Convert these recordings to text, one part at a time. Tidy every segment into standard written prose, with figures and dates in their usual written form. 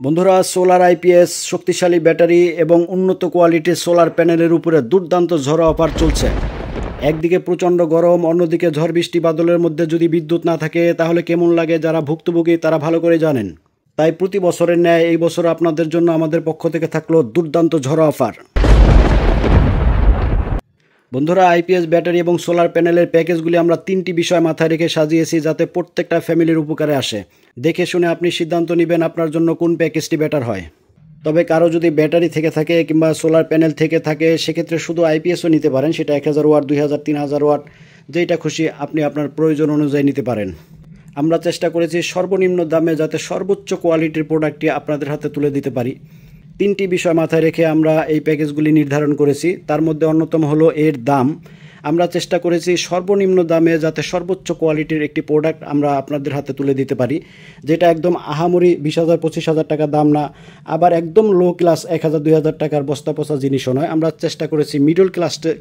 বন্ধুরা, solar IPS, শক্তিশালী battery এবং উন্নত কোয়ালিটির সোলার প্যানেলের উপরে দুর্দান্ত ঝড়ো অফার চলছে। একদিকে প্রচণ্ড গরম, অন্যদিকে ঝড় বৃষ্টি বাদলের মধ্যে যদি বিদ্যুৎ না থাকে তাহলে কেমন লাগে যারা ভুক্তভোগী তারা ভালো করে জানেন। তাই প্রতি বছরের ন্যায় এই বছর আপনাদের জন্য আমাদের পক্ষ থেকে থাকলো দুর্দান্ত ঝড়ো অফার। বন্ধুরা, আইপিএস ব্যাটারি এবং সোলার প্যানেলের প্যাকেজগুলি আমরা 3টি বিষয় মাথায় রেখে সাজিয়েছি যাতে প্রত্যেকটা ফ্যামিলির উপকারে আসে। দেখে শুনে আপনি সিদ্ধান্ত নেবেন আপনার জন্য কোন প্যাকেজটি বেটার হয়। তবে কারো যদি ব্যাটারি থেকে থাকে কিংবা সোলার প্যানেল থেকে থাকে সেক্ষেত্রে শুধু আইপিএসও নিতে পারেন, সেটা 1000 ওয়াট, 2000, 3000 ওয়াট, যেটা খুশি আপনি আপনার প্রয়োজন অনুযায়ী নিতে পারেন। আমরা চেষ্টা করেছি সর্বনিম্ন দামে যাতে সর্বোচ্চ কোয়ালিটির প্রোডাক্টটি আপনাদের হাতে তুলে দিতে পারি। 3টি বিষয় মাথায় রেখে আমরা এই প্যাকেজগুলি নির্ধারণ করেছি। তার মধ্যে অন্যতম হলো এর দাম। আমরা চেষ্টা করেছি সর্বনিম্ন দামে যাতে সর্বোচ্চ কোয়ালিটির একটি প্রোডাক্ট আমরা আপনাদের হাতে তুলে দিতে পারি, যেটা একদম আহামরি 20,000 25,000 টাকা দাম না, আবার একদম লো ক্লাস 1000 2000 টাকার বস্তা পচা জিনিসও নয়। আমরা চেষ্টা করেছি মিডল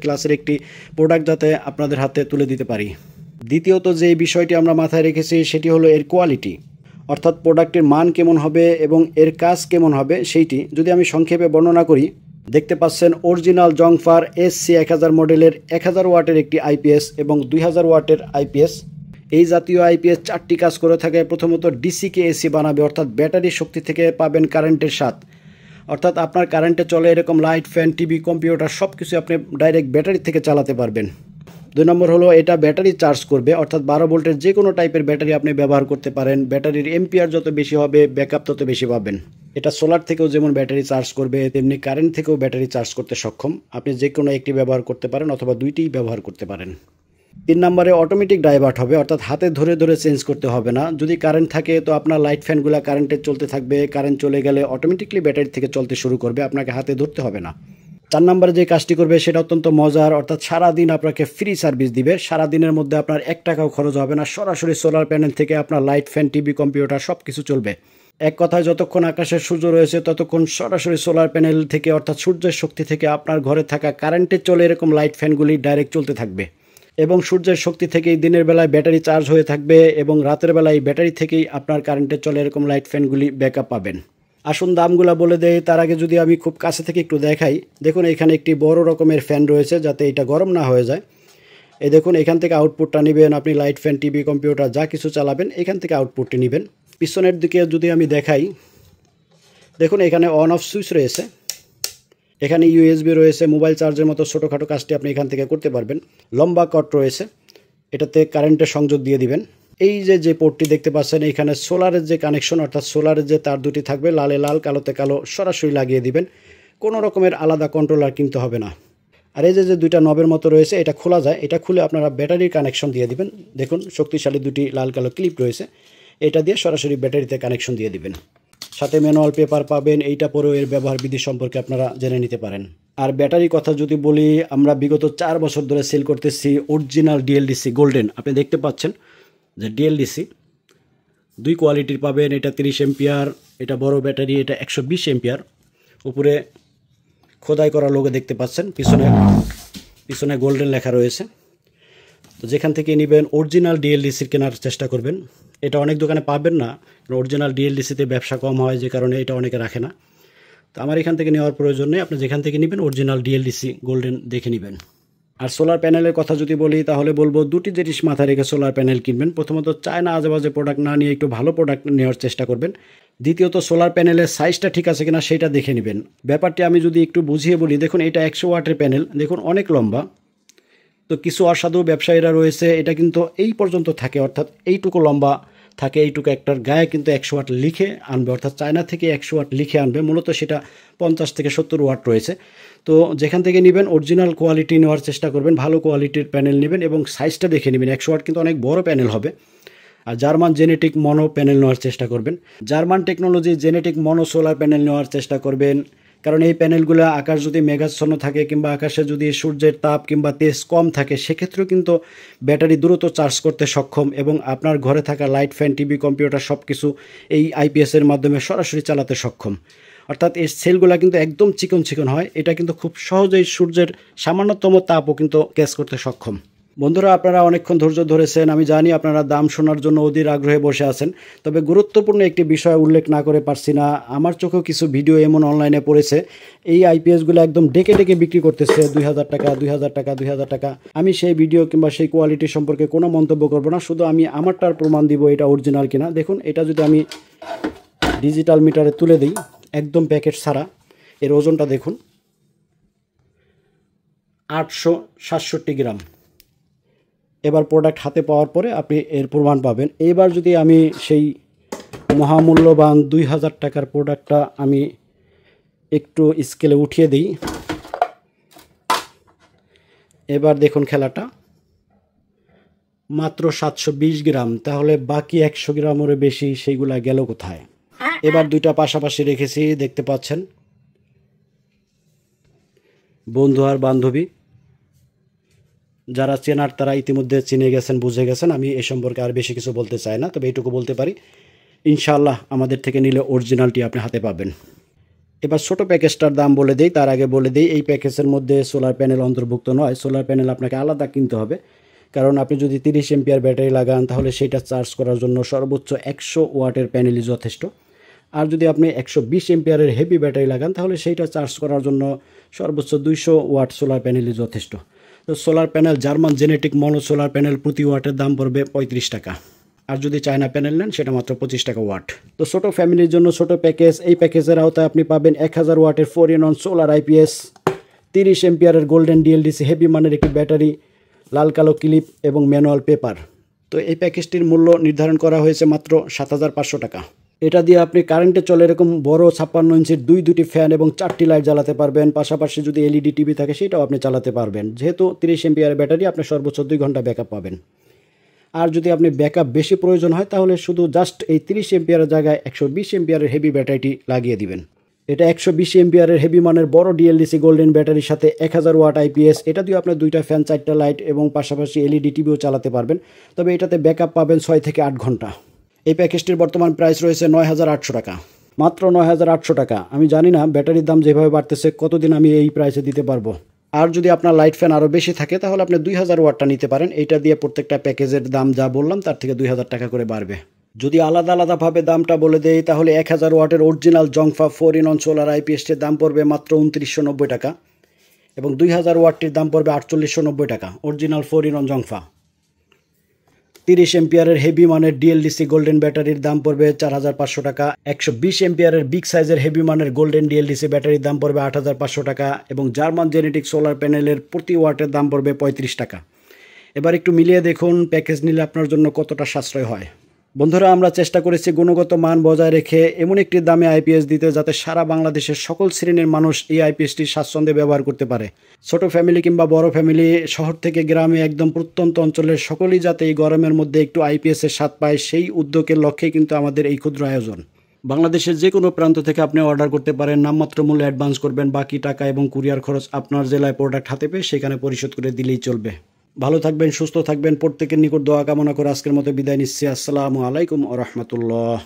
ক্লাসের একটি প্রোডাক্ট যাতে আপনাদের হাতে তুলে দিতে পারি। দ্বিতীয়ত যে বিষয়টি আমরা মাথায় রেখেছি সেটি হলো এর কোয়ালিটি, অর্থাৎ প্রোডাক্টের মান কেমন হবে এবং এর কাজ কেমন হবে সেইটি যদি আমি সংক্ষেপে বর্ণনা করি। দেখতে পাচ্ছেন অরিজিনাল জংফার SC1000 মডেলের 1000 ওয়াটের একটি আইপিএস এবং 2000 ওয়াটের আইপিএস। এই জাতীয় আইপিএস 4টি কাজ করে থাকে। প্রথমত ডিসিকে এসি বানাবে, অর্থাৎ ব্যাটারির শক্তি থেকে পাবেন কারেন্টের স্বাদ, অর্থাৎ আপনার কারেন্টে চলে এরকম লাইট, ফ্যান, টিভি, কম্পিউটার সব কিছু আপনি ডাইরেক্ট ব্যাটারি থেকে চালাতে পারবেন। 2 নম্বর হলো এটা ব্যাটারি চার্জ করবে, অর্থাৎ 12 ভোল্টের যে কোনো টাইপের ব্যাটারি আপনি ব্যবহার করতে পারেন। ব্যাটারির এম্পিয়ার যত বেশি হবে ব্যাকআপ তত বেশি পাবেন। এটা সোলার থেকেও যেমন ব্যাটারি চার্জ করবে তেমনি কারেন্ট থেকেও ব্যাটারি চার্জ করতে সক্ষম। আপনি যে কোনো একটি ব্যবহার করতে পারেন অথবা 2টিই ব্যবহার করতে পারেন। 3 নম্বরে অটোমেটিক ডাইভার্ট হবে, অর্থাৎ হাতে ধরে ধরে চেঞ্জ করতে হবে না। যদি কারেন্ট থাকে তো আপনার লাইট ফ্যানগুলো কারেন্টে চলতে থাকবে, কারেন্ট চলে গেলে অটোমেটিকলি ব্যাটারি থেকে চলতে শুরু করবে, আপনাকে হাতে ধরতে হবে না। 4 নম্বরে যে কাজটি করবে সেটা অত্যন্ত মজার, অর্থাৎ সারাদিন আপনাকে ফ্রি সার্ভিস দিবে। সারাদিনের মধ্যে আপনার 1 টাকাও খরচ হবে না। সরাসরি সোলার প্যানেল থেকে আপনার লাইট, ফ্যান, টিভি, কম্পিউটার সব কিছু চলবে। এক কথায় যতক্ষণ আকাশের সূর্য রয়েছে ততক্ষণ সরাসরি সোলার প্যানেল থেকে, অর্থাৎ সূর্যের শক্তি থেকে আপনার ঘরে থাকা কারেন্টে চলে এরকম লাইট ফ্যানগুলি ডাইরেক্ট চলতে থাকবে এবং সূর্যের শক্তি থেকেই দিনের বেলায় ব্যাটারি চার্জ হয়ে থাকবে এবং রাতের বেলায় ব্যাটারি থেকেই আপনার কারেন্টে চলে এরকম লাইট ফ্যানগুলি ব্যাকআপ পাবেন। আসুন দামগুলো বলে দেয়। তার আগে যদি আমি খুব কাছে থেকে একটু দেখাই, দেখুন এখানে একটি বড় রকমের ফ্যান রয়েছে যাতে এটা গরম না হয়ে যায়। এই দেখুন এখান থেকে আউটপুটটা নেবেন, আপনি লাইট, ফ্যান, টিভি, কম্পিউটার যা কিছু চালাবেন এখান থেকে আউটপুটটি নেবেন। পিছনের দিকে যদি আমি দেখাই, দেখুন এখানে অন অফ সুইচ রয়েছে, এখানে USB রয়েছে, মোবাইল চার্জের মতো ছোটোখাটো কাজটি আপনি এখান থেকে করতে পারবেন। লম্বা কট রয়েছে, এটাতে কারেন্টের সংযোগ দিয়ে দিবেন। এই যে পোর্টটি দেখতে পাচ্ছেন এখানে সোলারের যে কানেকশন, অর্থাৎ সোলারের যে তার দুটি থাকবে, লালে লাল কালোতে কালো সরাসরি লাগিয়ে দিবেন। কোনো রকমের আলাদা কন্ট্রোলার কিনতে হবে না। আর এই যে 2টা নবের মতো রয়েছে এটা খোলা যায়, এটা খুলে আপনারা ব্যাটারির কানেকশন দিয়ে দিবেন। দেখুন শক্তিশালী 2টি লাল কালো ক্লিপ রয়েছে, এটা দিয়ে সরাসরি ব্যাটারিতে কানেকশন দিয়ে দিবেন। সাথে ম্যানুয়াল পেপার পাবেন, এইটা পরেও এর ব্যবহার বিধি সম্পর্কে আপনারা জেনে নিতে পারেন। আর ব্যাটারির কথা যদি বলি, আমরা বিগত 4 বছর ধরে সেল করতেছি অরিজিনাল DLDC গোল্ডেন। আপনি দেখতে পাচ্ছেন যে DLDC 2 কোয়ালিটির পাবেন। এটা 30 এম্পিয়ার, এটা বড় ব্যাটারি, এটা 120 এম্পিয়ার। উপরে খোদাই করা লোগো দেখতে পাচ্ছেন, পিছনে গোল্ডেন লেখা রয়েছে। তো যেখান থেকে নেবেন অরিজিনাল DLDCর কেনার চেষ্টা করবেন। এটা অনেক দোকানে পাবেন না, অরিজিনাল DLDCতে ব্যবসা কম হয় যে কারণে এটা অনেকে রাখে না। তো আমার এখান থেকে নেওয়ার প্রয়োজন নেই, আপনি যেখান থেকে নেবেন অরিজিনাল DLDC গোল্ডেন দেখে নেবেন। আর সোলার প্যানেলের কথা যদি বলি তাহলে বলবো 2টি জিনিস মাথায় রেখে সোলার প্যানেল কিনবেন। প্রথমত চায়না আজেবাজে প্রোডাক্ট না নিয়ে একটু ভালো প্রোডাক্ট নেওয়ার চেষ্টা করবেন। দ্বিতীয়ত সোলার প্যানেলের সাইজটা ঠিক আছে কিনা সেটা দেখে নেবেন। ব্যাপারটি আমি যদি একটু বুঝিয়ে বলি, দেখুন এটা 100 ওয়াটের প্যানেল, দেখুন অনেক লম্বা। তো কিছু অসাধু ব্যবসায়ীরা রয়েছে এটা কিন্তু এই পর্যন্ত থাকে, অর্থাৎ এইটুকু লম্বা থাকে, এইটুকু একটার গায়ে কিন্তু 100 ওয়াট লিখে আনবে, অর্থাৎ চায়না থেকে 100 ওয়াট লিখে আনবে, মূলত সেটা 50 থেকে 70 ওয়াট রয়েছে। তো যেখান থেকে নেবেন অরিজিনাল কোয়ালিটি নেওয়ার চেষ্টা করবেন, ভালো কোয়ালিটির প্যানেল নেবেন এবং সাইজটা দেখে নেবেন। 100 ওয়াট কিন্তু অনেক বড় প্যানেল হবে। আর জার্মান জেনেটিক মনো প্যানেল নেওয়ার চেষ্টা করবেন, জার্মান টেকনোলজি জেনেটিক মনো সোলার প্যানেল নেওয়ার চেষ্টা করবেন। কারণ এই প্যানেলগুলো আকাশ যদি মেঘাচ্ছন্ন থাকে কিংবা আকাশে যদি সূর্যের তাপ কিংবা তেজ কম থাকে সেক্ষেত্রেও কিন্তু ব্যাটারি দ্রুত চার্জ করতে সক্ষম এবং আপনার ঘরে থাকা লাইট, ফ্যান, টিভি, কম্পিউটার সব কিছু এই আইপিএসের মাধ্যমে সরাসরি চালাতে সক্ষম। অর্থাৎ এই সেলগুলো কিন্তু একদম চিকন চিকন হয়, এটা কিন্তু খুব সহজেই সূর্যের সামান্যতম তাপও কিন্তু ক্যাচ করতে সক্ষম। বন্ধুরা, আপনারা অনেকক্ষণ ধৈর্য ধরেছেন, আমি জানি আপনারা দাম শোনার জন্য অধীর আগ্রহে বসে আছেন। তবে গুরুত্বপূর্ণ একটি বিষয় উল্লেখ না করে পারছি না। আমার চোখেও কিছু ভিডিও এমন অনলাইনে পড়েছে, এই আইপিএসগুলো একদম ডেকে ডেকে বিক্রি করতেছে 2000 টাকা, 2000 টাকা, 2000 টাকা। আমি সেই ভিডিও কিংবা সেই কোয়ালিটি সম্পর্কে কোনো মন্তব্য করব না, শুধু আমি আমারটার প্রমাণ দিব এটা অরিজিনাল কিনা। দেখুন, এটা যদি আমি ডিজিটাল মিটারে তুলে দিই, একদম প্যাকেট ছাড়া, এর ওজনটা দেখুন, 867 গ্রাম। এবার প্রোডাক্ট হাতে পাওয়ার পরে আপনি এর প্রমাণ পাবেন। এবার যদি আমি সেই মহামূল্যবান 2000 টাকার প্রোডাক্টটা আমি একটু স্কেলে উঠিয়ে দিই, এবার দেখুন খেলাটা মাত্র 720 গ্রাম। তাহলে বাকি 100 গ্রামের বেশি সেইগুলা গেল কোথায়? এবার দুইটা পাশাপাশি রেখেছি, দেখতে পাচ্ছেন। বন্ধু আর বান্ধবী যারা চেনার তারা ইতিমধ্যে চিনে গেছেন, বুঝে গেছেন। আমি এ সম্পর্কে আর বেশি কিছু বলতে চাই না, তবে এইটুকু বলতে পারি, ইনশাআল্লাহ আমাদের থেকে নিলে অরিজিনালটি আপনি হাতে পাবেন। এবার ছোট প্যাকেজটার দাম বলে দিই, তার আগে বলে দিই এই প্যাকেজের মধ্যে সোলার প্যানেল অন্তর্ভুক্ত নয়। সোলার প্যানেল আপনাকে আলাদা কিনতে হবে, কারণ আপনি যদি 30 এম্পিয়ার ব্যাটারি লাগান তাহলে সেটা চার্জ করার জন্য সর্বোচ্চ 100 ওয়াটের প্যানেলই যথেষ্ট। আর যদি আপনি 120 এম্পিয়ারের হেভি ব্যাটারি লাগান তাহলে সেইটা চার্জ করার জন্য সর্বোচ্চ 200 ওয়াট সোলার প্যানেলই যথেষ্ট। তো সোলার প্যানেল জার্মান জেনেটিক মনো সোলার প্যানেল প্রতি ওয়াটের দাম পড়বে 35 টাকা। আর যদি চায়না প্যানেল নেন সেটা মাত্র 25 টাকা ওয়াট। তো ছোটো ফ্যামিলির জন্য ছোট প্যাকেজ, এই প্যাকেজের আওতায় আপনি পাবেন 1000 ওয়াটের 4-in-1 সোলার আইপিএস, 30 এম্পিয়ারের গোল্ডেন ডিএলডিসি হেভি মানের একটি ব্যাটারি, লাল কালো ক্লিপ এবং ম্যানুয়াল পেপার। তো এই প্যাকেজটির মূল্য নির্ধারণ করা হয়েছে মাত্র 7500 টাকা। এটা দিয়ে আপনি কারেন্টে চলে এরকম বড় 56 ইঞ্চির দুটি ফ্যান এবং 4টি লাইট জ্বালাতে পারবেন। পাশাপাশি যদি এলইডি টিভি থাকে সেটাও আপনি চালাতে পারবেন। যেহেতু 30 এম্পিয়ার ব্যাটারি, আপনি সর্বোচ্চ 2 ঘন্টা ব্যাকআপ পাবেন। আর যদি আপনি ব্যাকআপ বেশি প্রয়োজন হয় তাহলে শুধু জাস্ট এই 30 এম্পিয়ারের জায়গায় 120 এম্পিয়ারের হেভি ব্যাটারিটি লাগিয়ে দিবেন। এটা 120 এম্পিয়ারের হেভি মানের বড় ডিএলডিসি গোল্ডেন ব্যাটারির সাথে 1000 ওয়াট আইপিএস। এটা দিয়ে আপনার 2টা ফ্যান, 4টা লাইট এবং পাশাপাশি এলইডি টিভিও চালাতে পারবেন। তবে এটাতে ব্যাকআপ পাবেন 6 থেকে 8 ঘন্টা। এই প্যাকেজটির বর্তমান প্রাইস রয়েছে 9800 টাকা, মাত্র 9800 টাকা। আমি জানি না ব্যাটারির দাম যেভাবে বাড়তেছে কতদিন আমি এই প্রাইসে দিতে পারবো। আর যদি আপনার লাইট ফ্যান আরও বেশি থাকে তাহলে আপনি 2000 ওয়াটটা নিতে পারেন। এইটা দিয়ে প্রত্যেকটা প্যাকেজের দাম যা বললাম তার থেকে 2000 টাকা করে বাড়বে। যদি আলাদা আলাদাভাবে দামটা বলে দেই তাহলে 1000 ওয়াটের অরিজিনাল জংফা 4-in-1 সোলার আইপিএসটির দাম পড়বে মাত্র 2990 টাকা এবং 2000 ওয়াটটির দাম পড়বে 4890 টাকা। অরিজিনাল 4-in-1 জংফা 30 এম্পিয়ারের হেভি মানের ডিএলডিসি গোল্ডেন ব্যাটারির দাম পড়বে 4500 টাকা। 120 এম্পিয়ারের বিগ সাইজের হেভি মানের গোল্ডেন ডিএলডিসি ব্যাটারির দাম পড়বে 8500 টাকা এবং জার্মান জেনেটিক সোলার প্যানেলের প্রতি ওয়াটের দাম পড়বে 35 টাকা। এবার একটু মিলিয়ে দেখুন প্যাকেজ নিলে আপনার জন্য কতটা সাশ্রয় হয়। বন্ধুরা, আমরা চেষ্টা করেছি গুণগত মান বজায় রেখে এমন একটি দামে আইপিএস দিতে যাতে সারা বাংলাদেশের সকল শ্রেণীর মানুষ এই আইপিএসটি স্বাচ্ছন্দ্যে ব্যবহার করতে পারে। ছোট ফ্যামিলি কিংবা বড় ফ্যামিলি, শহর থেকে গ্রামে, একদম প্রত্যন্ত অঞ্চলের সকলেই যাতে এই গরমের মধ্যে একটু আইপিএসের স্বাদ পায়, সেই উদ্যোগের লক্ষ্যে কিন্তু আমাদের এই ক্ষুদ্র আয়োজন। বাংলাদেশের যে কোনো প্রান্ত থেকে আপনি অর্ডার করতে পারেন। নামমাত্র মূল্য অ্যাডভান্স করবেন, বাকি টাকা এবং কুরিয়ার খরচ আপনার জেলায় প্রোডাক্ট হাতে পেয়ে সেখানে পরিশোধ করে দিলেই চলবে। ভালো থাকবেন, সুস্থ থাকবেন, প্রত্যেকের নিকট দোয়া কামনা করে আজকের মতো বিদায় নিচ্ছি। আসসালামু আলাইকুম ওয়া রাহমাতুল্লাহ।